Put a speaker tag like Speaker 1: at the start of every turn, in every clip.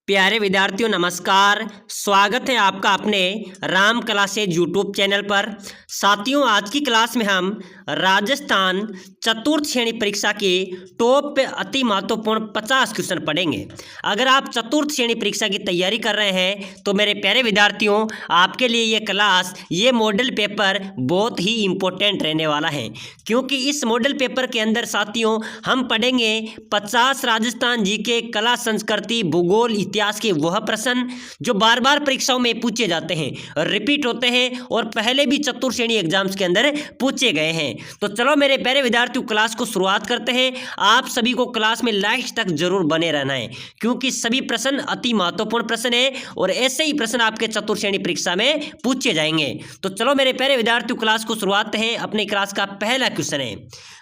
Speaker 1: प्यारे विद्यार्थियों नमस्कार। स्वागत है आपका अपने राम क्लासेज यूट्यूब चैनल पर। साथियों, आज की क्लास में हम राजस्थान चतुर्थ श्रेणी परीक्षा के टॉप पे अति महत्वपूर्ण 50 क्वेश्चन पढ़ेंगे। अगर आप चतुर्थ श्रेणी परीक्षा की तैयारी कर रहे हैं तो मेरे प्यारे विद्यार्थियों, आपके लिए ये क्लास, ये मॉडल पेपर बहुत ही इम्पोर्टेंट रहने वाला है, क्योंकि इस मॉडल पेपर के अंदर साथियों हम पढ़ेंगे 50 राजस्थान जीके, कला, संस्कृति, भूगोल, इतिहास के वह प्रश्न जो बार बार परीक्षाओं में पूछे जाते हैं, रिपीट होते हैं और पहले भी चतुर्थ श्रेणी एग्जाम्स के अंदर पूछे गए हैं। तो चलो मेरे प्यारे विद्यार्थियों, क्लास को शुरुआत करते हैं। आप सभी को क्लास में लास्ट तक जरूर बने रहना है, क्योंकि सभी प्रश्न अति महत्वपूर्ण प्रश्न है और ऐसे ही प्रश्न आपके चतुर्थ श्रेणी परीक्षा में पूछे जाएंगे। तो चलो मेरे प्यारे विद्यार्थियों, क्लास को शुरुआत है। अपने क्लास का पहला क्वेश्चन है,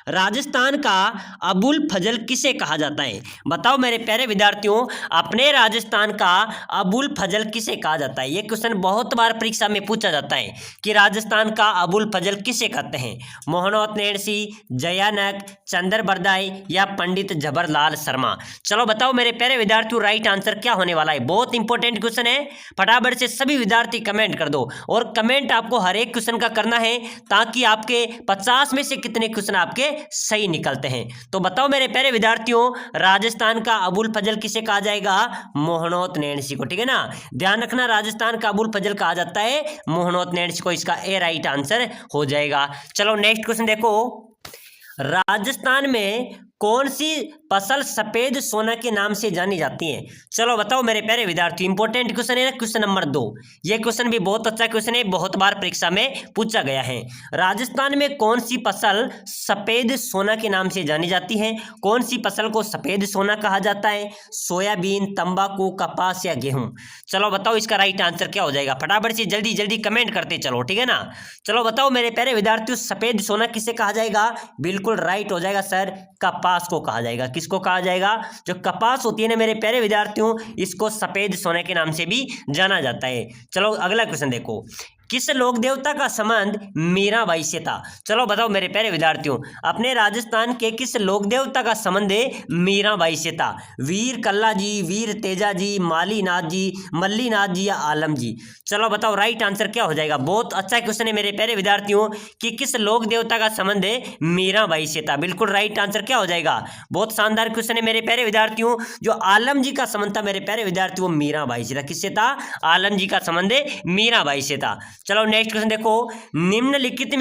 Speaker 1: राजस्थान का अबुल फजल किसे कहा जाता है? बताओ मेरे प्यारे विद्यार्थियों, अपने राजस्थान का अबुल फजल किसे कहा जाता है? ये क्वेश्चन बहुत बार परीक्षा में पूछा जाता है कि राजस्थान का अबुल फजल किसे कहते हैं? मोहनोत नेणसी, जयानक, चंद्र बरदाई या पंडित जवाहरलाल शर्मा? चलो बताओ मेरे प्यारे विद्यार्थियों, राइट आंसर क्या होने वाला है? बहुत इंपॉर्टेंट क्वेश्चन है, फटाफट से सभी विद्यार्थी कमेंट कर दो। और कमेंट आपको हर एक क्वेश्चन का करना है, ताकि आपके 50 में से कितने क्वेश्चन आपके सही निकलते हैं। तो बताओ मेरे प्यारे विद्यार्थियों, राजस्थान का अबुल फजल किसे कहा जाएगा? मोहनोत नेणसी को। ठीक है ना, ध्यान रखना, राजस्थान का अबुल फजल कहा जाता है मोहनोत नेणसी को। इसका ए राइट आंसर हो जाएगा। चलो नेक्स्ट क्वेश्चन देखो, राजस्थान में कौन सी फसल सफेद सोना के नाम से जानी जाती है? चलो बताओ मेरे प्यारे विद्यार्थी, इंपॉर्टेंट क्वेश्चन है ना, क्वेश्चन नंबर 2। ये क्वेश्चन भी बहुत अच्छा क्वेश्चन है, बहुत बार परीक्षा में पूछा गया है। राजस्थान में कौन सी फसल सफेद सोना के नाम से जानी जाती है? कौन सी फसल को सफेद सोना कहा जाता है? सोयाबीन, तंबाकू, कपास या गेहूं? चलो बताओ इसका राइट आंसर क्या हो जाएगा? फटाफट से जल्दी जल्दी कमेंट करते चलो, ठीक है ना। चलो बताओ मेरे प्यारे विद्यार्थियों, सफेद सोना किसे कहा जाएगा? बिल्कुल राइट हो जाएगा सर, कपास को कहा जाएगा। किसको कहा जाएगा? जो कपास होती है ना मेरे प्यारे विद्यार्थियों, इसको सफेद सोने के नाम से भी जाना जाता है। चलो अगला क्वेश्चन देखो, किस लोक देवता का संबंध मीराबाई से था? चलो बताओ मेरे प्यारे विद्यार्थियों, अपने राजस्थान के किस लोक देवता का संबंध मीराबाई से था? वीर कल्ला जी, वीर तेजा जी, मालीनाथ जी, मल्लीनाथ जी या आलम जी? चलो बताओ राइट आंसर क्या हो जाएगा? बहुत अच्छा क्वेश्चन है मेरे प्यारे विद्यार्थियों कि किस लोक देवता का संबंध मीराबाई से था। बिल्कुल राइट आंसर क्या हो जाएगा? बहुत शानदार क्वेश्चन है मेरे प्यारे विद्यार्थियों। जो आलम जी का संबंध था मेरे प्यारे विद्यार्थियों, वो मीराबाई से था। किससे था? आलम जी का संबंध मीराबाई से था। चलो नेक्स्ट क्वेश्चन देखो, निम्नलिखित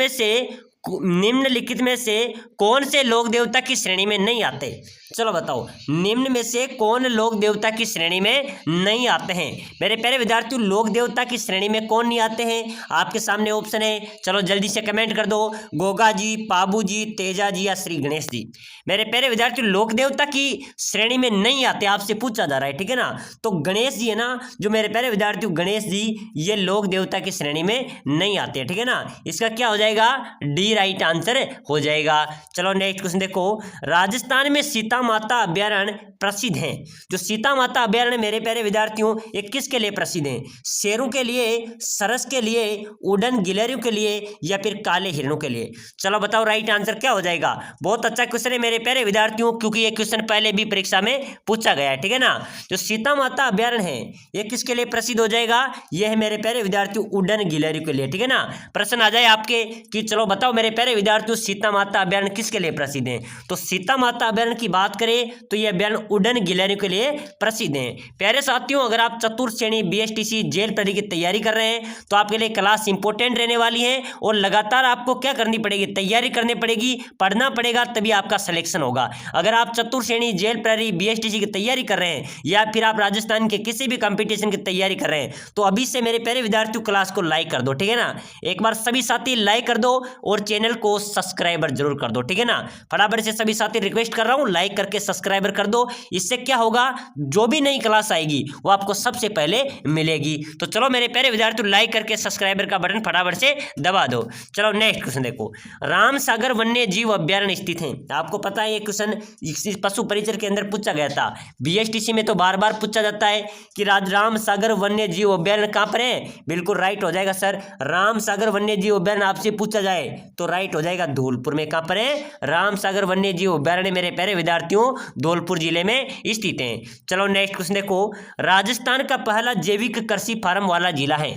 Speaker 1: में से कौन से लोक देवता की श्रेणी में नहीं आते? चलो बताओ, निम्न में से कौन लोक देवता की श्रेणी में नहीं आते हैं? मेरे प्यारे विद्यार्थियों, लोक देवता की श्रेणी में कौन नहीं आते हैं? आपके सामने ऑप्शन है, चलो जल्दी से कमेंट कर दो। गोगा जी, पाबू जी, तेजा जी या श्री गणेश जी? मेरे प्यारे विद्यार्थियों, लोक देवता की श्रेणी में नहीं आते, आपसे पूछा जा रहा है, ठीक है ना। तो गणेश जी है ना, जो मेरे प्यारे विद्यार्थियों गणेश जी, ये लोक देवता की श्रेणी में नहीं आते, ठीक है ना। इसका क्या हो जाएगा? डी राइट आंसर हो जाएगा। चलो नेक्स्ट क्वेश्चन देखो, राजस्थान में सीता माता अभ्यारण्य प्रसिद्ध हैं। जो सीता माता अभ्यारण्य मेरे प्यारे विद्यार्थियों, ये किसके लिए प्रसिद्ध हैं? शेरों के लिए, सरस के लिए, उड़न गिलहरियों के लिए या फिर काले हिरणों के लिए? चलो बताओ राइट आंसर क्या हो जाएगा? बहुत अच्छा क्वेश्चन है मेरे प्यारे विद्यार्थियों, क्योंकि ये क्वेश्चन पहले भी परीक्षा में पूछा गया है, ठीक है ना। जो सीता माता अभ्यारण्य है, ये किसके लिए प्रसिद्ध हो जाएगा? यह है मेरे प्यारे विद्यार्थियों उड़न गिलहरियों के लिए, ठीक है ना। प्रश्न आ जाए आपके कि चलो बताओ मेरे प्यारे विद्यार्थियों, सीता माता अभ्यारण्य किसके लिए प्रसिद्ध है? तो सीता माता अभ्यारण्य की बात करें तो यह अभ्यारण्य उड़न गिलहरियों के लिए प्रसिद्ध है। प्यारे साथियों, अगर आप चतुर्थ श्रेणी बीएसटीसी जेल प्रहरी की तैयारी कर रहे हैं तो आपके लिए क्लास इंपॉर्टेंट रहने वाली है और लगातार आपको क्या करनी पड़ेगी? तैयारी करनी पड़ेगी, पढ़ना पड़ेगा, तभी आपका सिलेक्शन होगा। अगर आप चतुर्थ श्रेणी जेल प्रहरी बीएसटीसी की तैयारी कर रहे हैं या फिर आप राजस्थान के किसी भी कंपटीशन की तैयारी कर रहे हैं, तो अभी से मेरे प्यारे विद्यार्थियों क्लास को लाइक कर दो, ठीक है ना। एक बार सभी साथी लाइक कर दो और चैनल को सब्सक्राइबर जरूर कर दो, ठीक है ना। फटाफट से सभी साथी रिक्वेस्ट कर रहा हूं, लाइक करके सब्सक्राइबर कर दो। इससे क्या होगा, जो भी नई क्लास आएगी वो आपको सबसे पहले मिलेगी। तो चलो मेरे प्यारे विद्यार्थियों, लाइक करके सब्सक्राइबर का बटन फटाफट से दबा दो। चलो नेक्स्ट क्वेश्चन देखो, रामसागर वन्य जीव अभ्यारण्य स्थित है। आपको पता है ये क्वेश्चन पशु परिचय के अंदर पूछा गया था। बीएसटीसी में तो बार बार पूछा जाता है कि रामसागर वन्य जीव अभ्यारण्य कहां पर है? बिल्कुल राइट हो जाएगा सर, रामसागर वन्य जीव अभ्यारण्य आपसे पूछा जाए तो राइट हो जाएगा धौलपुर में। कहाँ पर है? रामसागर वन्य जीव अभ्यारण्य मेरे प्यारे विद्यार्थियों धौलपुर जिले में स्थित है। चलो नेक्स्ट क्वेश्चन देखो, राजस्थान का पहला जैविक कृषि फार्म वाला जिला है।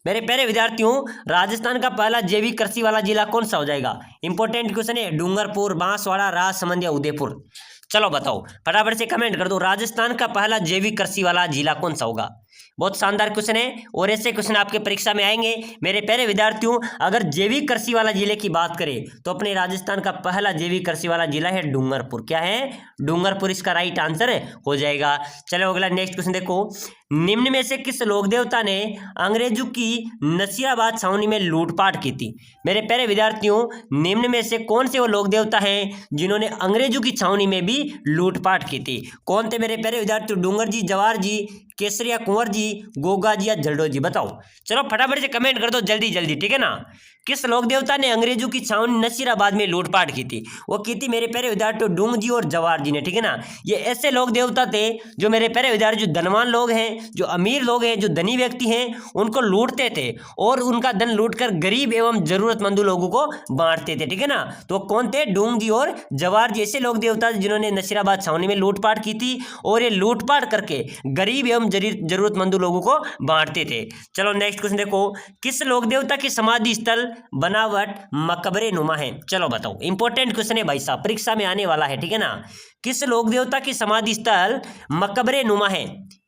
Speaker 1: मेरे प्यारे विद्यार्थियों राजस्थान का पहला जैविक कृषि वाला जिला कौन सा हो जाएगा? इंपॉर्टेंट क्वेश्चन है। डूंगरपुर, बांसवाड़ा, राजसमंद या उदयपुर? चलो बताओ, फटाफट से कमेंट कर दो, राजस्थान का पहला जैविक कृषि वाला जिला कौन सा होगा? बहुत शानदार क्वेश्चन है और ऐसे क्वेश्चन आपके परीक्षा में आएंगे मेरे प्यारे विद्यार्थियों। अगर जैविक कृषि वाला जिले की बात करें तो अपने राजस्थान का पहला जैविक कृषि वाला जिला है डूंगरपुर। क्या है? डूंगरपुर इसका राइट आंसर हो जाएगा। चलो अगला नेक्स्ट क्वेश्चन देखो, निम्न में से किस लोक देवता ने अंग्रेजों की नसीराबाद छावनी में लूटपाट की थी? मेरे प्यारे विद्यार्थियों निम्न में से कौन से वो लोक देवता हैं जिन्होंने अंग्रेजों की छावनी में भी लूटपाट की थी? कौन थे मेरे प्यारे विद्यार्थियों? डूंगर जी, जवाहर जी, केसरिया कुंवर जी, गोगा जी या जलडो जी? बताओ, चलो फटाफट से कमेंट कर दो जल्दी जल्दी, ठीक है ना। किस लोक देवता ने अंग्रेजों की छावनी नसीराबाद में लूटपाट की थी? वो की थी मेरे प्यारे विद्यार्थियों डूंग जी और जवाहर जी ने, ठीक है ना। ये ऐसे लोक देवता थे जो मेरे प्यारे विद्यार्थी जो धनवान लोग हैं, जो अमीर लोग हैं, जो धनी व्यक्ति हैं, उनको लूटते थे और उनका धन लूटकर गरीब एवं जरूरतमंद लोगों को बांटते थे, ठीक है ना। तो कौन थे? डूंग जी और जवाहर जी ऐसे लोक देवता जिन्होंने नसीराबाद छावनी में लूटपाट की थी और ये लूटपाट करके गरीब एवं जरूरतमंद लोगों को बांटते थे। चलो नेक्स्ट क्वेश्चन देखो, किस लोक देवता की समाधि स्थल बनावट मकबरे नुमा है? चलो बताओ, इंपॉर्टेंट क्वेश्चन है भाई साहब, परीक्षा में आने वाला है, ठीक है ना। किस लोक देवता की समाधि स्थल मकबरे नुमा है?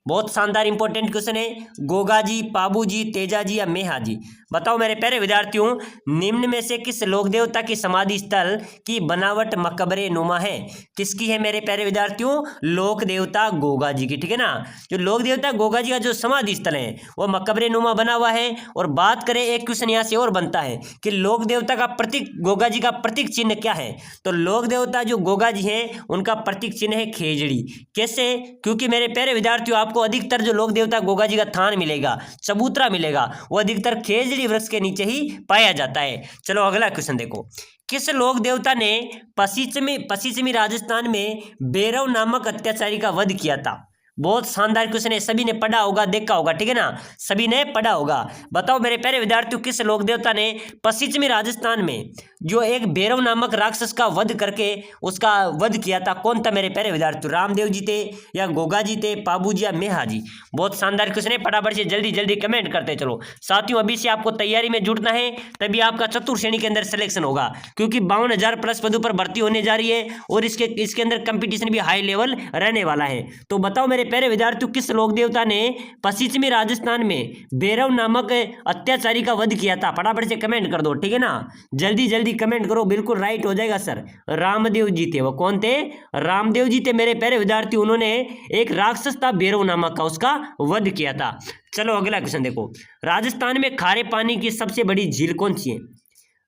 Speaker 1: बहुत शानदार इंपॉर्टेंट क्वेश्चन है। गोगा जी, पाबू जी, तेजा जी या मेहा जी? बताओ मेरे प्यारे विद्यार्थियों निम्न में से किस लोक देवता की समाधि स्थल की बनावट मकबरे नुमा है? किसकी है मेरे प्यारे विद्यार्थियों? लोक देवता गोगा जी की, ठीक है ना। जो लोक देवता गोगा जी का जो समाधि स्थल है वो मकबरे नुमा बना हुआ है। और बात करें, एक क्वेश्चन यहाँ से और बनता है कि लोक देवता का प्रतीक, गोगा जी का प्रतीक चिन्ह क्या है? तो लोक देवता जो गोगा जी है उनका प्रतीक चिन्ह है खेजड़ी। कैसे? क्योंकि मेरे प्यारे विद्यार्थियों आपको अधिकतर जो लोक देवता गोगा जी का थान मिलेगा, चबूतरा मिलेगा, वो अधिकतर खेजड़ी वृक्ष के नीचे ही पाया जाता है। चलो अगला क्वेश्चन देखो, किस लोक देवता ने पश्चिमी राजस्थान में भैरव नामक अत्याचारी का वध किया था? बहुत शानदार क्वेश्चन है, सभी ने पढ़ा होगा, देखा होगा, ठीक है ना, सभी ने पढ़ा होगा। बताओ मेरे प्यारे विद्यार्थियों किस लोक देवता ने पश्चिमी राजस्थान में जो एक भैरव नामक राक्षस का वध करके उसका वध किया था? कौन था मेरे प्यारे विद्यार्थियों? रामदेव जी थे या गोगा जी थे, पाबू जी या मेहा जी? बहुत शानदार क्वेश्चन है, फटाफट से जल्दी जल्दी कमेंट करते चलो साथियों। अभी से आपको तैयारी में जुटना है, तभी आपका चतुर्थ श्रेणी के अंदर सिलेक्शन होगा, क्योंकि 52,000 प्लस पदों पर भर्ती होने जा रही है और इसके अंदर कंपटीशन भी हाई लेवल रहने वाला है। तो बताओ मेरे प्यारे विद्यार्थियों किस लोक देवता ने पश्चिमी राजस्थान में भैरव नामक अत्याचारी का वध किया था? फटाफट से कमेंट कर दो, ठीक है ना, जल्दी जल्दी कमेंट करो, बिल्कुल राइट हो जाएगा सर। रामदेव जी थे। वो कौन थे? रामदेव जी थे मेरे प्यारे विद्यार्थी। उन्होंने एक राक्षस था भैरव नामक का, उसका वध किया था। चलो अगला क्वेश्चन देखो, राजस्थान में खारे पानी की सबसे बड़ी झील कौन सी है?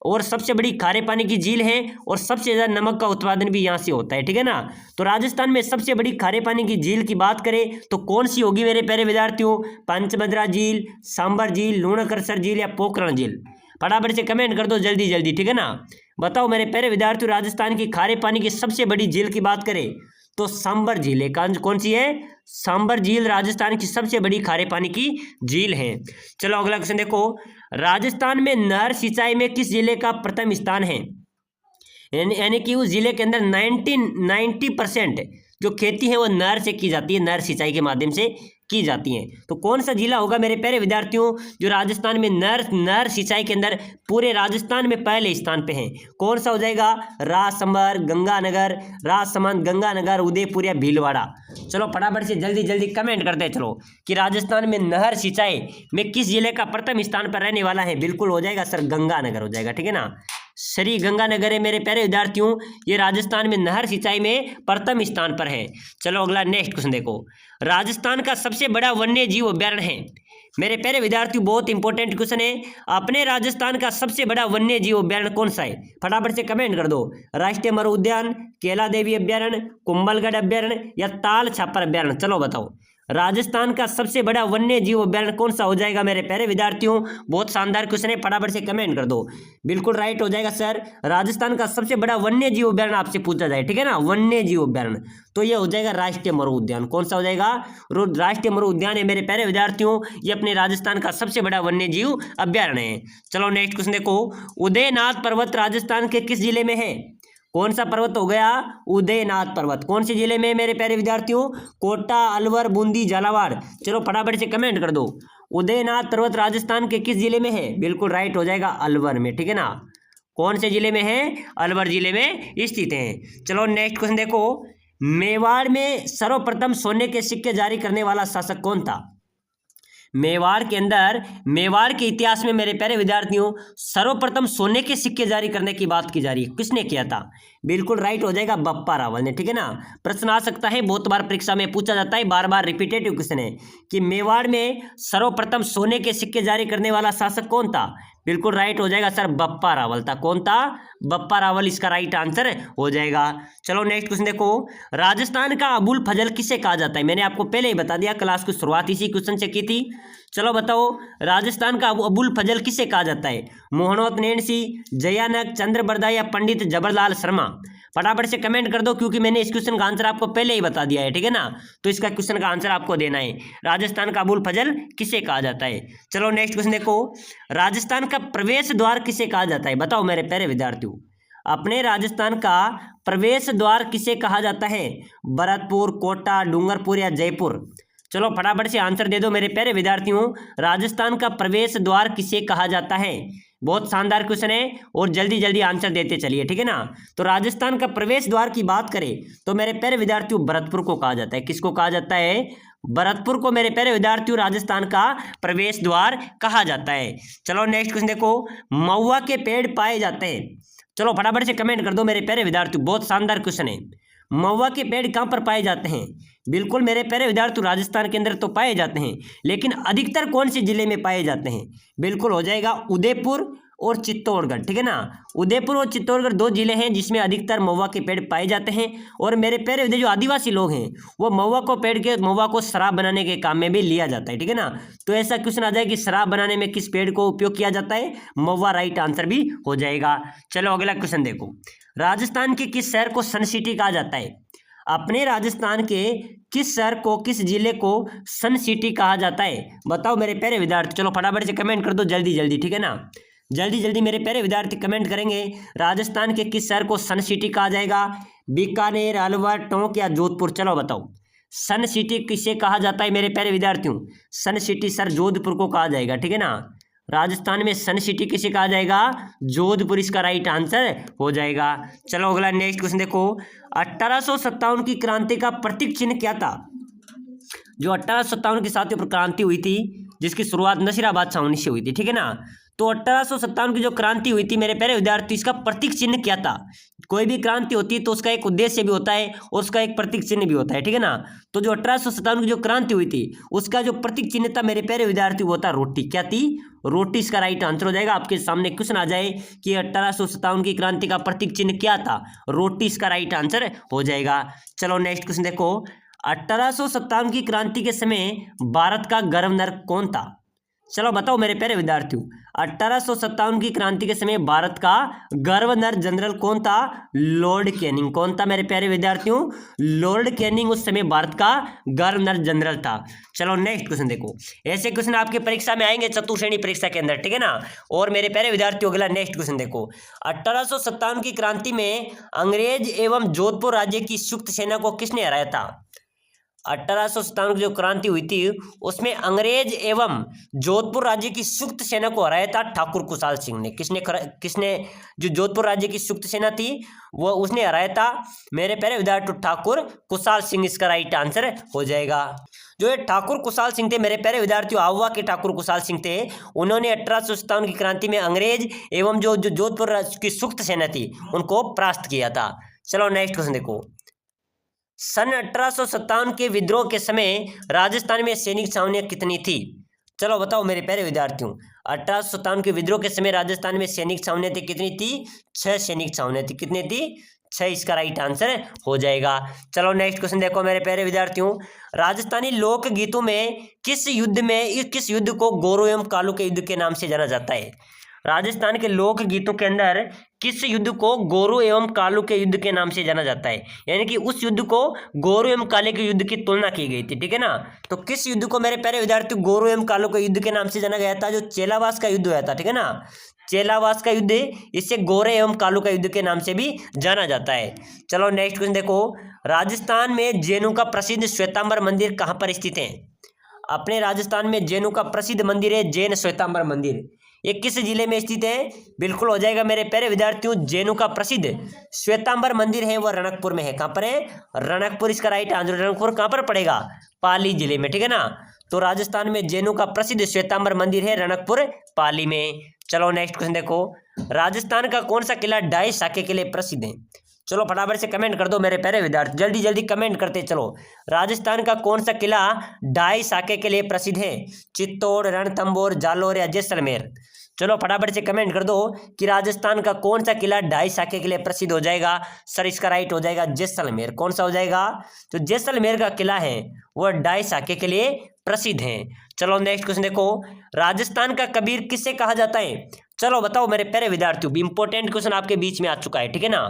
Speaker 1: और सबसे बड़ी खारे पानी की झील है और सबसे ज़्यादा नमक का उत्पादन भी यहाँ से होता है, ठीक है ना। तो राजस्थान में सबसे बड़ी खारे पानी की झील की बात करें तो कौन सी होगी मेरे प्यारे विद्यार्थियों? पंचभद्रा झील, सांबर झील, लूणकरसर झील या पोखरण झील? फटाफट से कमेंट कर दो जल्दी जल्दी, ठीक है ना। बताओ मेरे प्यारे विद्यार्थियों राजस्थान की खारे पानी की सबसे बड़ी झील की बात करें तो सांबर झील है। कौन सी है? सांबर झील राजस्थान की सबसे बड़ी खारे पानी की झील है। चलो अगला क्वेश्चन देखो, राजस्थान में नहर सिंचाई में किस जिले का प्रथम स्थान है? यानी कि उस जिले के अंदर 90% जो खेती है वो नहर से की जाती है, नहर सिंचाई के माध्यम से की जाती हैं। तो कौन सा जिला होगा मेरे प्यारे विद्यार्थियों जो राजस्थान में नहर सिंचाई के अंदर पूरे राजस्थान में पहले स्थान पे है? कौन सा हो जाएगा? राजसमंद, गंगानगर, राजसमंद, गंगानगर, उदयपुर या भीलवाड़ा? चलो फटाफट से जल्दी जल्दी कमेंट करते चलो कि राजस्थान में नहर सिंचाई में किस जिले का प्रथम स्थान पर रहने वाला है? बिल्कुल हो जाएगा सर, गंगानगर हो जाएगा, ठीक है ना। श्री गंगानगर है मेरे प्यारे विद्यार्थियों, ये राजस्थान में नहर सिंचाई में प्रथम स्थान पर है। चलो अगला नेक्स्ट क्वेश्चन देखो, राजस्थान का सबसे बड़ा वन्य जीव अभ्यारण्य है? मेरे प्यारे विद्यार्थियों बहुत इंपॉर्टेंट क्वेश्चन है, अपने राजस्थान का सबसे बड़ा वन्य जीव अभ्यारण्य कौन सा है? फटाफट से कमेंट कर दो। राष्ट्रीय मरु उद्यान, केला देवी अभ्यारण्य, कुंभलगढ़ अभ्यारण्य या ताल छापर अभ्यारण्य? चलो बताओ। राजस्थान का सबसे बड़ा वन्य जीव अभ्यारण्य कौन सा हो जाएगा मेरे प्यारे विद्यार्थियों? बहुत शानदार क्वेश्चन है, फटाफट से कमेंट कर दो। बिल्कुल राइट हो जाएगा सर, राजस्थान का सबसे बड़ा वन्य जीव अभ्यारण्य आपसे पूछा जाए, ठीक है ना, वन्य जीव अभ्यारण्य, तो ये हो जाएगा राष्ट्रीय मरु उद्यान। कौन सा हो जाएगा? राष्ट्रीय मरु उद्यान है मेरे प्यारे विद्यार्थियों, ये अपने राजस्थान का सबसे बड़ा वन्य जीव अभ्यारण्य है। चलो नेक्स्ट क्वेश्चन देखो, उदयनाथ पर्वत राजस्थान के किस जिले में है? कौन सा पर्वत हो गया? उदयनाथ पर्वत। कौन से जिले में मेरे प्यारे विद्यार्थियों? कोटा, अलवर, बूंदी, झालावाड़। चलो फटाफट से कमेंट कर दो, उदयनाथ पर्वत राजस्थान के किस जिले में है? बिल्कुल राइट हो जाएगा, अलवर में, ठीक है ना। कौन से जिले में है? अलवर जिले में स्थित है। चलो नेक्स्ट क्वेश्चन देखो, मेवाड़ में सर्वप्रथम सोने के सिक्के जारी करने वाला शासक कौन था? मेवाड़ के अंदर, मेवाड़ के इतिहास में मेरे प्यारे विद्यार्थियों सर्वप्रथम सोने के सिक्के जारी करने की बात की जा रही है, किसने किया था? बिल्कुल राइट हो जाएगा, बप्पा रावल ने, ठीक है ना। प्रश्न आ सकता है, बहुत बार परीक्षा में पूछा जाता है, बार बार रिपीटेटिव क्वेश्चन है कि मेवाड़ में सर्वप्रथम सोने के सिक्के जारी करने वाला शासक कौन था? बिल्कुल राइट हो जाएगा सर, बप्पा रावल था। कौन था? बप्पा रावल इसका राइट आंसर हो जाएगा। चलो नेक्स्ट क्वेश्चन देखो, राजस्थान का अबुल फजल किसे कहा जाता है? मैंने आपको पहले ही बता दिया, क्लास की शुरुआत इसी क्वेश्चन से की थी। चलो बताओ, राजस्थान का अबुल फजल किसे कहा जाता है? मोहनोत नैणसी, जयानक, चंद्रबरदा या पंडित जबरलाल शर्मा? फटाफट से कमेंट कर दो, क्योंकि मैंने इस क्वेश्चन का आंसर आपको पहले ही बता दिया है, ठीक है ना। तो इसका क्वेश्चन का आंसर आपको देना है, राजस्थान का अबुल फजल किसे कहा जाता है। चलो नेक्स्ट क्वेश्चन देखो, राजस्थान का प्रवेश द्वार किसे कहा जाता है? बताओ मेरे प्यारे विद्यार्थियों, अपने राजस्थान का प्रवेश द्वार किसे कहा जाता है? भरतपुर, कोटा, डूंगरपुर या जयपुर? चलो फटाफट से आंसर दे दो मेरे प्यारे विद्यार्थियों, राजस्थान का प्रवेश द्वार किसे कहा जाता है? बहुत शानदार क्वेश्चन है, और जल्दी जल्दी आंसर देते चलिए, ठीक है ना। तो राजस्थान का प्रवेश द्वार की बात करें तो मेरे प्यारे विद्यार्थियों भरतपुर को कहा जाता है। किसको कहा जाता है? भरतपुर को मेरे प्यारे विद्यार्थियों राजस्थान का प्रवेश द्वार कहा जाता है। चलो नेक्स्ट क्वेश्चन देखो, महुआ के पेड़ पाए जाते हैं? चलो फटाफट से कमेंट कर दो मेरे प्यारे विद्यार्थियों, बहुत शानदार क्वेश्चन है। महुआ के पेड़ कहाँ पर पाए जाते हैं? बिल्कुल मेरे प्यारे विद्यार्थी, राजस्थान के अंदर तो पाए जाते हैं, लेकिन अधिकतर कौन से जिले में पाए जाते हैं? बिल्कुल हो जाएगा उदयपुर और चित्तौड़गढ़, ठीक है ना। उदयपुर और चित्तौड़गढ़ दो जिले हैं जिसमें अधिकतर महुआ के पेड़ पाए जाते हैं। और मेरे प्यारे जो आदिवासी लोग हैं वो महुआ को शराब बनाने के काम में भी लिया जाता है, ठीक है ना। तो ऐसा क्वेश्चन आ जाए कि शराब बनाने में किस पेड़ को उपयोग किया जाता है? महुआ राइट आंसर भी हो जाएगा। चलो अगला क्वेश्चन देखो, राजस्थान के किस शहर को सन सिटी कहा जाता है? अपने राजस्थान के किस शहर को, किस जिले को सन सिटी कहा जाता है? बताओ मेरे प्यारे विद्यार्थी, चलो फटाफट से कमेंट कर दो जल्दी जल्दी, ठीक है ना। जल्दी जल्दी मेरे प्यारे विद्यार्थी कमेंट करेंगे, राजस्थान के किस शहर को सन सिटी कहा जाएगा? बीकानेर, अलवर, टोंक या जोधपुर? चलो बताओ, सन सिटी किसे कहा जाता है मेरे प्यारे विद्यार्थियों? सन सिटी सर जोधपुर को कहा जाएगा, ठीक है ना। राजस्थान में सन सिटी किसे कहा जाएगा? जोधपुर इसका राइट आंसर हो जाएगा। चलो अगला नेक्स्ट क्वेश्चन देखो, 1857 की क्रांति का प्रतीक चिन्ह क्या था? जो 1857 की साथियों पर क्रांति हुई थी, जिसकी शुरुआत नसीराबाद छावनी से हुई थी, ठीक है ना। तो 1857 की जो क्रांति हुई थी मेरे प्यारे विद्यार्थी, इसका प्रतीक चिन्ह क्या था? कोई भी क्रांति होती है तो उसका एक उद्देश्य भी होता है और उसका एक प्रतीक चिन्ह भी होता है, ठीक है ना। तो जो 1857 की जो क्रांति हुई थी उसका जो प्रतीक चिन्ह था मेरे प्यारे विद्यार्थी वो था रोटी। क्या थी? रोटी इसका राइट आंसर हो जाएगा। आपके सामने क्वेश्चन आ जाए कि 1857 की क्रांति का प्रतीक चिन्ह क्या था? रोटी इसका राइट आंसर हो जाएगा। चलो नेक्स्ट क्वेश्चन देखो, 1857 की क्रांति के समय भारत का गवर्नर कौन था? चलो बताओ मेरे प्यारे विद्यार्थियों, 1857 की क्रांति के समय भारत का गवर्नर जनरल कौन था? Lord Canning. कौन था मेरे प्यारे विद्यार्थियों? लॉर्ड कैनिंग उस समय भारत का गवर्नर जनरल था। चलो नेक्स्ट क्वेश्चन देखो, ऐसे क्वेश्चन आपके परीक्षा में आएंगे चतुर्श्रेणी परीक्षा के अंदर, ठीक है ना। और मेरे प्यारे विद्यार्थियों अगला नेक्स्ट क्वेश्चन देखो, 1857 की क्रांति में अंग्रेज एवं जोधपुर राज्य की संयुक्त सेना को किसने हराया था? 1857 की जो क्रांति हुई थी उसमें अंग्रेज एवं जोधपुर राज्य की संयुक्त सेना को हराया था ठाकुर कुशाल सिंह ने। किसने जो जोधपुर राज्य की संयुक्त सेना थी वो उसने हराया था मेरे प्यारे विद्यार्थी ठाकुर कुशाल सिंह, इसका राइट आंसर हो जाएगा। जो ये ठाकुर कुशाल सिंह थे मेरे प्यारे विद्यार्थियों, आहुआ के ठाकुर कुशाल सिंह थे, उन्होंने 1857 की क्रांति में अंग्रेज एवं जो जोधपुर की संयुक्त सेना थी उनको परास्त किया था। चलो नेक्स्ट क्वेश्चन देखो, सन 1857 के विद्रोह के समय राजस्थान में सैनिक छावनियां कितनी थी? चलो बताओ मेरे प्यारे विद्यार्थियों, 1857 के विद्रोह के समय राजस्थान में सैनिक छावनियां थी कितनी थी? 6 सैनिक छावनियां थी। कितनी थी? 6 इसका राइट आंसर हो जाएगा। चलो नेक्स्ट क्वेश्चन देखो मेरे प्यारे विद्यार्थियों, राजस्थानी लोक गीतों में किस युद्ध को गोरू एवं कालू के युद्ध के नाम से जाना जाता है? राजस्थान के लोक गीतों के अंदर किस युद्ध को गोरू एवं कालू के युद्ध के नाम से जाना जाता है? यानी कि उस युद्ध को गोरू एवं काले के युद्ध की तुलना की गई थी, ठीक है ना। तो किस युद्ध को मेरे प्यारे विद्यार्थी गोरू एवं कालू के युद्ध के नाम से जाना गया था? जो चेलावास का युद्ध हुआ था, ठीक है ना, चेलावास का युद्ध, इसे गोरे एवं कालू का युद्ध के नाम से भी जाना जाता है। चलो नेक्स्ट क्वेश्चन देखो, राजस्थान में जैनों का प्रसिद्ध श्वेतांबर मंदिर कहाँ पर स्थित है? अपने राजस्थान में जैनों का प्रसिद्ध मंदिर है जैन श्वेतांबर मंदिर। ये किस जिले में स्थित है? बिल्कुल हो जाएगा मेरे प्यारे विद्यार्थियों, जैनों का प्रसिद्ध श्वेतांबर मंदिर है वो रणकपुर में है। कहाँ पर है? रणकपुर इसका राइट आंसर। रणकपुर कहाँ पर पड़ेगा? पाली जिले में, ठीक है ना। तो राजस्थान में जैनों का प्रसिद्ध श्वेतांबर मंदिर है रणकपुर पाली में। चलो नेक्स्ट क्वेश्चन देखो, राजस्थान का कौन सा किला डाई साके के लिए प्रसिद्ध है? चलो फटाफट से कमेंट कर दो मेरे प्यारे विद्यार्थी, जल्दी जल्दी कमेंट करते चलो। राजस्थान का कौन सा किला डाई साके के लिए प्रसिद्ध है? चित्तौड़, रणथंभौर, जालोर या जैसलमेर? चलो फटाफट से कमेंट कर दो कि राजस्थान का कौन सा किला डाई साके के लिए प्रसिद्ध हो जाएगा। सर इसका राइट हो जाएगा जैसलमेर। कौन सा हो जाएगा? तो जैसलमेर का किला है वह डाई साके के लिए प्रसिद्ध है। चलो नेक्स्ट क्वेश्चन देखो, राजस्थान का कबीर किसे कहा जाता है? चलो बताओ मेरे प्यारे विद्यार्थियों, इंपॉर्टेंट क्वेश्चन आपके बीच में आ चुका है, ठीक है ना।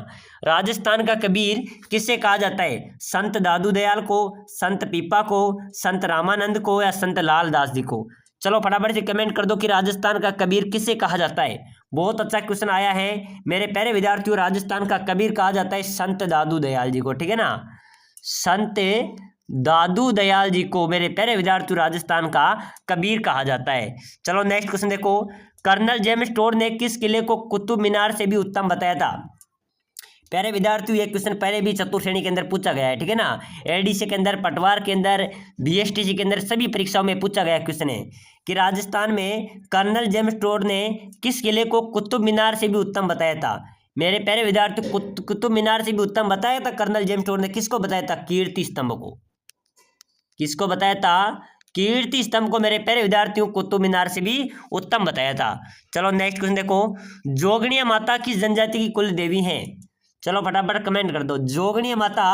Speaker 1: राजस्थान का कबीर किसे कहा जाता है? संत दादू दयाल को, संत पीपा को, संत रामानंद को या संत लाल दास जी को? चलो फटाफट से कमेंट कर दो कि राजस्थान का कबीर किसे कहा जाता है। बहुत अच्छा क्वेश्चन आया है मेरे प्यारे विद्यार्थियों, राजस्थान का कबीर कहा जाता है संत दादू दयाल जी को, ठीक है ना। संत दादू दयाल जी को मेरे प्यारे विद्यार्थियों राजस्थान का कबीर कहा जाता है। चलो नेक्स्ट क्वेश्चन देखो, कर्नल जेम्स टोड ने किस किले को कुतुब मीनार से भी उत्तम बताया था? प्यारे विद्यार्थियों ये क्वेश्चन पहले भी चतुर्थ श्रेणी के अंदर पूछा गया है, ठीक है ना। एडीसी के अंदर, पटवार के अंदर, बीएसटीसी के अंदर सभी परीक्षाओं में पूछा गया क्वेश्चन है कि राजस्थान में कर्नल जेम्स टोड ने किस किले को कुतुब मीनार से भी उत्तम बताया था? मेरे प्यारे विद्यार्थी कुतुब मीनार से भी उत्तम बताया था कर्नल जेम्स टोड ने। किसको बताया था? कीर्ति स्तंभ को। किसको बताया था? कीर्ति स्तंभ को मेरे प्यारे विद्यार्थियों कुतुब मीनार से भी उत्तम बताया था। चलो नेक्स्ट क्वेश्चन देखो, जोगनिया माता किस जनजाति की कुल देवी है? चलो फटाफट कमेंट कर दो, जोगनिया माता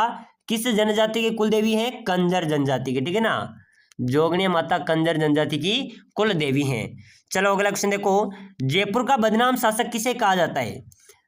Speaker 1: किस जनजाति की कुल देवी है? कंजर जनजाति की, ठीक है ना। जोगनिया माता कंजर जनजाति की कुल देवी हैं। चलो अगला क्वेश्चन देखो, जयपुर का बदनाम शासक किसे कहा जाता है?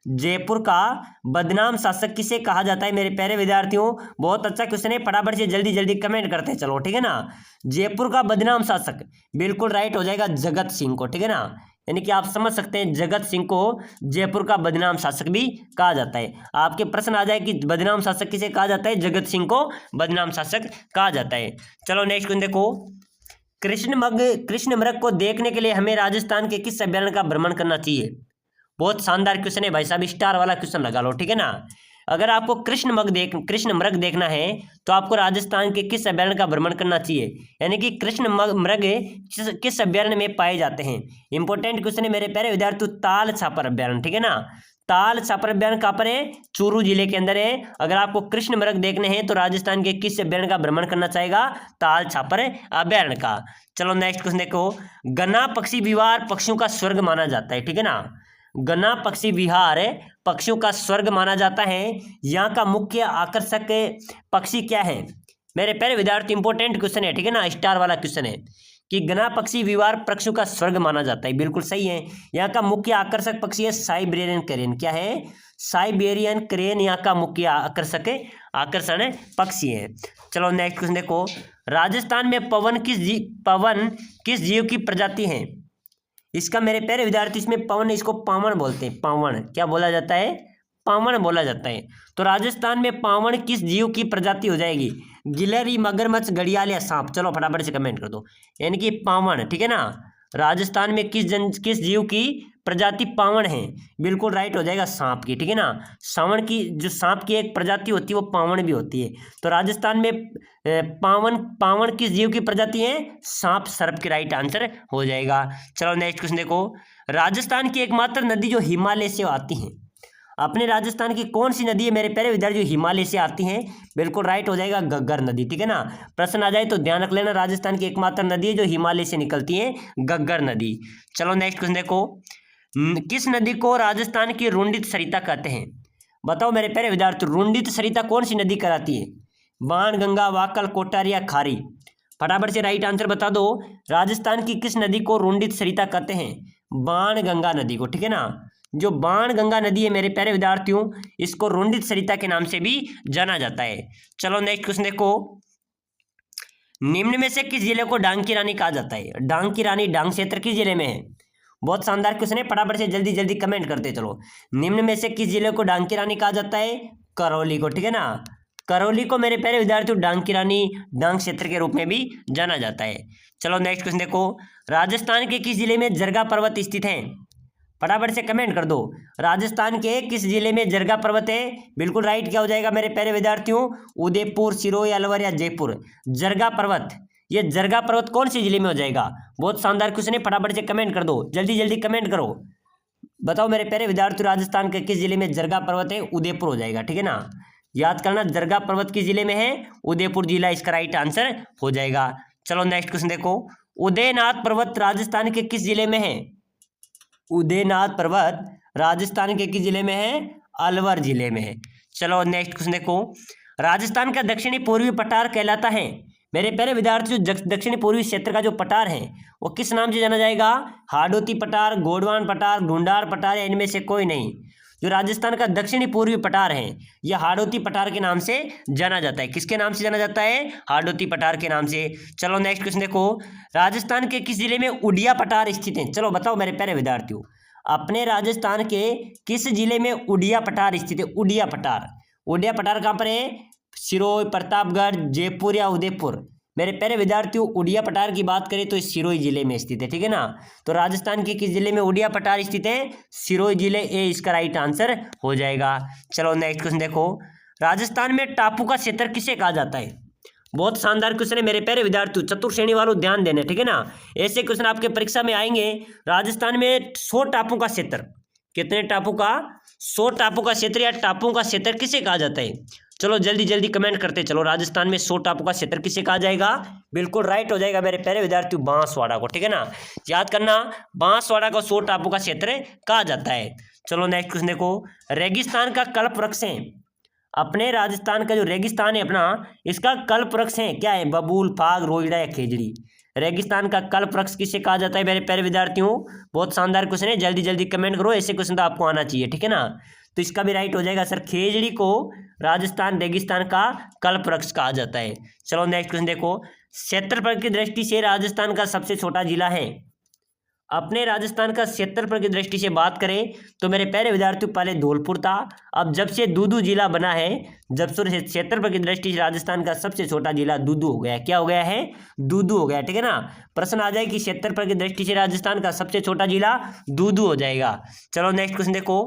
Speaker 1: जयपुर का बदनाम शासक किसे कहा जाता है मेरे प्यारे विद्यार्थियों? बहुत अच्छा क्वेश्चन है, फटाफट से जल्दी जल्दी कमेंट करते हैं चलो, ठीक है ना। जयपुर का बदनाम शासक बिल्कुल राइट हो जाएगा जगत सिंह को, ठीक है ना। यानी कि आप समझ सकते हैं जगत सिंह को जयपुर का बदनाम शासक भी कहा जाता है। आपके प्रश्न आ जाए कि बदनाम शासक किसे कहा जाता है? जगत सिंह को बदनाम शासक कहा जाता है। चलो नेक्स्ट क्वेश्चन देखो, कृष्ण मृग को देखने के लिए हमें राजस्थान के किस अभ्यारण्य का भ्रमण करना चाहिए? बहुत शानदार क्वेश्चन है भाई साहब, स्टार वाला क्वेश्चन लगा लो, ठीक है ना। अगर आपको कृष्ण मृग देखना है तो आपको राजस्थान के किस अभ्यारण्य का भ्रमण करना चाहिए? यानी कि कृष्ण मृग किस अभ्यारण्य में पाए जाते हैं? इंपॉर्टेंट क्वेश्चन है मेरे प्यारे विद्यार्थी, ताल छापर अभ्यारण्य, ठीक है ना। ताल छापर अभ्यारण्य कहाँ पर है? चूरू जिले के अंदर है। अगर आपको कृष्ण मृग देखने हैं तो राजस्थान के किस अभ्यारण्य का भ्रमण करना चाहेगा? ताल छापर अभ्यारण्य का। चलो नेक्स्ट क्वेश्चन देखो, गन्ना पक्षी विहार पक्षियों का स्वर्ग माना जाता है, ठीक है ना। गन्ना पक्षी विहार पक्षियों का स्वर्ग माना जाता है। यहाँ का मुख्य आकर्षक पक्षी क्या है? मेरे प्यारे विद्यार्थी इंपॉर्टेंट क्वेश्चन है, ठीक है ना, स्टार वाला क्वेश्चन है कि गन्ना पक्षी विहार पक्षियों का स्वर्ग माना जाता है। बिल्कुल सही है। यहाँ का मुख्य आकर्षक पक्षी है साइबेरियन क्रेन। क्या है? साइबेरियन क्रेन यहाँ का मुख्य आकर्षण पक्षी है। चलो नेक्स्ट क्वेश्चन देखो, राजस्थान में पवन किस जीव की प्रजाति है? इसका मेरे प्यारे विद्यार्थी इसमें पवन, इसको पावण बोलते हैं। पावण क्या बोला जाता है? पावण बोला जाता है। तो राजस्थान में पावण किस जीव की प्रजाति हो जाएगी? गिलहरी, मगरमच्छ, घड़ियाल या सांप? चलो फटाफट से कमेंट कर दो। यानी कि पावण, ठीक है ना। राजस्थान में किस जीव की प्रजाति पावण है? बिल्कुल राइट हो जाएगा सांप की, ठीक है ना। सावण की जो सांप की एक प्रजाति होती है वो पावण भी होती है। तो राजस्थान में पावण किस जीव की प्रजाति है? सांप, सर्प की राइट आंसर हो जाएगा। चलो नेक्स्ट क्वेश्चन देखो, राजस्थान की एकमात्र नदी जो हिमालय से आती है, अपने राजस्थान की कौन सी नदी है मेरे प्यारे विद्यार्थी जो हिमालय से आती हैं? बिल्कुल राइट हो जाएगा घग्गर नदी, ठीक है ना। प्रश्न आ जाए तो ध्यान रख लेना, राजस्थान की एकमात्र नदी है जो हिमालय से निकलती है, घग्गर नदी। चलो नेक्स्ट क्वेश्चन देखो, किस नदी को राजस्थान की रुंडित सरिता कहते हैं? बताओ मेरे प्यारे विद्यार्थियों, रुंडित सरिता कौन सी नदी कहलाती है? बाण गंगा, वाकल, कोटार या खारी? फटाफट से राइट आंसर बता दो। राजस्थान की किस नदी को रुंडित सरिता कहते हैं? बाण गंगा नदी को, ठीक है ना। जो बाण गंगा नदी है मेरे प्यारे विद्यार्थियों, इसको रुंडित सरिता के नाम से भी जाना जाता है। चलो नेक्स्ट क्वेश्चन देखो, निम्न में से किस जिले को डांग की रानी कहा जाता है? डांग की रानी डांग क्षेत्र किस जिले में है? बहुत शानदार क्वेश्चन है, फटाफट से जल्दी जल्दी कमेंट करते चलो। निम्न में से किस जिले को डांग की रानी कहा जाता है? करौली को, ठीक है ना। करौली को मेरे प्यारे विद्यार्थियों डांग की रानी डांग क्षेत्र के रूप में भी जाना जाता है। चलो नेक्स्ट क्वेश्चन देखो, राजस्थान के किस जिले में जरगा पर्वत स्थित है? फटाफट से कमेंट कर दो। राजस्थान के किस जिले में जरगा पर्वत है? बिल्कुल राइट क्या हो जाएगा मेरे प्यारे विद्यार्थियों? उदयपुर, सिरोही, अलवर या जयपुर? जरगा पर्वत, ये जरगा पर्वत कौन से जिले में हो जाएगा? बहुत शानदार क्वेश्चन है, फटाफट से कमेंट कर दो, जल्दी जल्दी कमेंट करो। बताओ मेरे प्यारे विद्यार्थियों, राजस्थान के किस जिले में जरगा पर्वत है? उदयपुर हो जाएगा, ठीक है ना। याद करना, जरगा पर्वत किस जिले में है? उदयपुर जिला इसका राइट आंसर हो जाएगा। चलो नेक्स्ट क्वेश्चन देखो, उदयनाथ पर्वत राजस्थान के किस जिले में है? उदयनाथ पर्वत राजस्थान के किस जिले में है? अलवर जिले में है। चलो नेक्स्ट क्वेश्चन देखो, राजस्थान का दक्षिणी पूर्वी पठार कहलाता है? मेरे प्यारे विद्यार्थियों, दक्षिणी पूर्वी क्षेत्र का जो पठार है वो किस नाम से जाना जाएगा? हाडोती पठार, गोंडवाना पठार, ढूंढार पठार या इनमें से कोई नहीं? जो राजस्थान का दक्षिणी पूर्वी पठार है यह हाडोती पठार के नाम से जाना जाता है। किसके नाम से जाना जाता है? हाडोती पठार के नाम से। चलो नेक्स्ट क्वेश्चन देखो, राजस्थान के किस जिले में उड़िया पठार स्थित है? चलो बताओ मेरे प्यारे विद्यार्थियों, अपने राजस्थान के किस जिले में उड़िया पठार स्थित है? उड़िया पठार, उड़िया पठार कहाँ पर है? सिरोही, प्रतापगढ़, जयपुर या उदयपुर? मेरे प्यारे विद्यार्थियों, उड़िया पठार की बात करें तो सिरोही जिले में स्थित है, ठीक है ना। तो राजस्थान के किस जिले में उड़िया पठार स्थित है? सिरोही जिले, ए इसका राइट आंसर हो जाएगा। चलो नेक्स्ट क्वेश्चन देखो, राजस्थान में टापू का क्षेत्र किसे कहा जाता है? बहुत शानदार क्वेश्चन है मेरे प्यारे विद्यार्थियों, चतुर्थ श्रेणी वालों ध्यान देने, ठीक है ना। ऐसे क्वेश्चन आपके परीक्षा में आएंगे। राजस्थान में 100 टापू का क्षेत्र, कितने टापू का? 100 टापू का क्षेत्र या टापुओं का क्षेत्र किसे कहा जाता है? चलो जल्दी जल्दी कमेंट करते चलो, राजस्थान में 100 टापू का क्षेत्र किसे कहा जाएगा? बिल्कुल राइट हो जाएगा मेरे प्यारे विद्यार्थियों, बांसवाड़ा को, ठीक है ना। याद करना, बांसवाड़ा को 100 टापू का क्षेत्र कहा जाता है। चलो नेक्स्ट क्वेश्चन देखो, रेगिस्तान का कल्प वृक्ष है? अपने राजस्थान का जो रेगिस्तान है अपना, इसका कल्प वृक्ष है क्या है? बबूल, फाग, रोजड़ा या खेजड़ी? रेगिस्तान का कल्प वृक्ष किसे कहा जाता है मेरे प्यारे विद्यार्थियों? बहुत शानदार क्वेश्चन है, जल्दी जल्दी कमेंट करो, ऐसे क्वेश्चन तो आपको आना चाहिए, ठीक है ना। तो इसका भी राइट हो जाएगा सर, खेजड़ी को राजस्थान रेगिस्तान का कल्प वृक्ष कहा जाता है। चलो नेक्स्ट क्वेश्चन देखो, क्षेत्रफल की दृष्टि से राजस्थान का सबसे छोटा जिला है? अपने राजस्थान का क्षेत्रफल की दृष्टि से बात करें तो मेरे प्यारे विद्यार्थियों, पहले धौलपुर था, अब जब से दूदू जिला बना है, जब से क्षेत्रफल की दृष्टि से राजस्थान का सबसे छोटा जिला दूदू हो गया है। क्या हो गया है? दूदू हो गया, ठीक है ना। प्रश्न आ जाए कि क्षेत्रफल की दृष्टि से राजस्थान का सबसे छोटा जिला दूदू हो जाएगा। चलो नेक्स्ट क्वेश्चन देखो,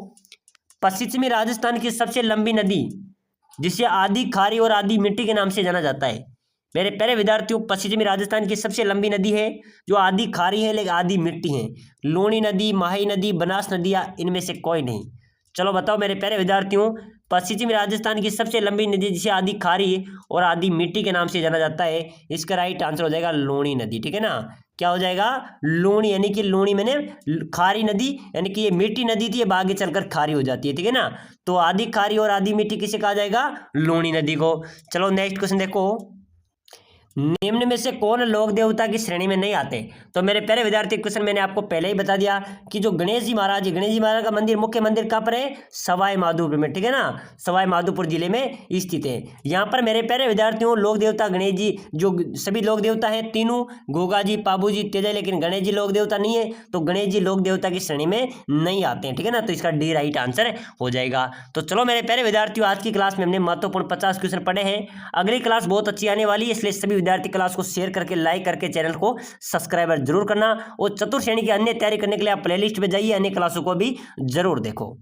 Speaker 1: पश्चिमी राजस्थान की सबसे लंबी नदी जिसे आदि खारी और आदि मिट्टी के नाम से जाना जाता है? मेरे प्यारे विद्यार्थियों, पश्चिमी राजस्थान की सबसे लंबी नदी है जो आदि खारी है लेकिन आदि मिट्टी है, लूणी नदी, माही नदी, बनास नदी या इनमें से कोई नहीं? चलो बताओ मेरे प्यारे विद्यार्थियों, पश्चिमी राजस्थान की सबसे लंबी नदी जिसे आदि खारी और आदि मिट्टी के नाम से जाना जाता है, इसका राइट आंसर हो जाएगा लूणी नदी, ठीक है ना। क्या हो जाएगा? लूणी, यानी कि लूणी मैंने खारी नदी, यानी कि ये मीठी नदी थी, अब आगे चलकर खारी हो जाती है, ठीक है ना। तो आदि खारी और आदि मिट्टी किसे कहा जाएगा? लूणी नदी को। चलो नेक्स्ट क्वेश्चन देखो, निम्न में से कौन लोक देवता की श्रेणी में नहीं आते? तो मेरे प्यारे विद्यार्थी, क्वेश्चन मैंने आपको पहले ही बता दिया कि जो गणेश जी महाराज का मंदिर, मुख्य मंदिर कहाँ पर है? सवाई माधोपुर में, ठीक है ना। सवाई माधोपुर जिले में स्थित है। यहाँ पर मेरे प्यारे विद्यार्थियों, लोक देवता गणेश जी, जो सभी लोक देवता है तीनों, गोगा जी, पाबू जी, तेजा, लेकिन गणेश जी लोक देवता नहीं है, तो गणेश जी लोक देवता की श्रेणी में नहीं आते हैं, ठीक है ना। तो इसका डी राइट आंसर हो जाएगा। तो चलो मेरे प्यारे विद्यार्थियों, आज की क्लास में हमने महत्वपूर्ण 50 क्वेश्चन पढ़े हैं। अगली क्लास बहुत अच्छी आने वाली है, इसलिए सभी विद्यार्थी क्लास को शेयर करके, लाइक करके चैनल को सब्सक्राइबर जरूर करना। और चतुर्थ श्रेणी की अन्य तैयारी करने के लिए आप प्लेलिस्ट में जाइए, अन्य क्लासों को भी जरूर देखो।